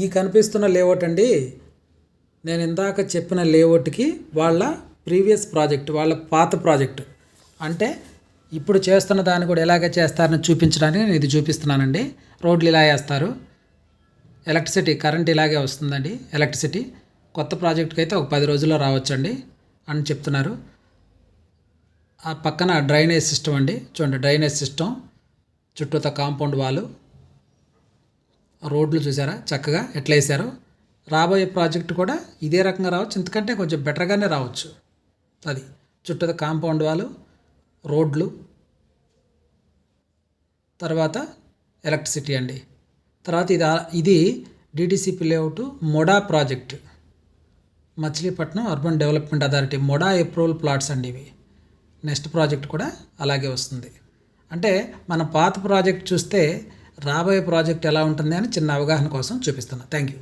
ఈ కనిపిస్తున్న లేఅవుట్ అండి, నేను ఇందాక చెప్పిన లేఅవుట్కి వాళ్ళ ప్రీవియస్ ప్రాజెక్ట్, వాళ్ళ పాత ప్రాజెక్టు. అంటే ఇప్పుడు చేస్తున్న దాన్ని కూడా ఎలాగ చేస్తారని చూపించడానికి నేను ఇది చూపిస్తున్నానండి. రోడ్లు ఇలా వేస్తారు, ఎలక్ట్రిసిటీ కరెంట్ ఇలాగే వస్తుందండి. ఎలక్ట్రిసిటీ కొత్త ప్రాజెక్టుకి అయితే ఒక 10 రోజుల్లో రావచ్చండి అని చెప్తున్నారు. ఆ పక్కన డ్రైనేజ్ సిస్టమ్ అండి, చూడండి డ్రైనేజ్ సిస్టమ్, చుట్టూత కాంపౌండ్ వాళ్ళు, రోడ్లు చూసారా చక్కగా ఎట్లా వేసారో. రాబోయే ప్రాజెక్టు కూడా ఇదే రకంగా రావచ్చు, ఎందుకంటే కొంచెం బెటర్గానే రావచ్చు. అది చుట్టూ కాంపౌండ్ వాళ్ళు, రోడ్లు, తర్వాత ఎలక్ట్రిసిటీ అండి. తర్వాత ఇది DTCP layout MUDA project, Machilipatnam urban development authority MUDA approval plots అండి ఇవి. నెక్స్ట్ ప్రాజెక్ట్ కూడా అలాగే వస్తుంది. అంటే మన పాత ప్రాజెక్ట్ చూస్తే రాబోయే ప్రాజెక్ట్ ఎలా ఉంటుంది అని చిన్న అవగాహన కోసం చూపిస్తున్నా. Thank you.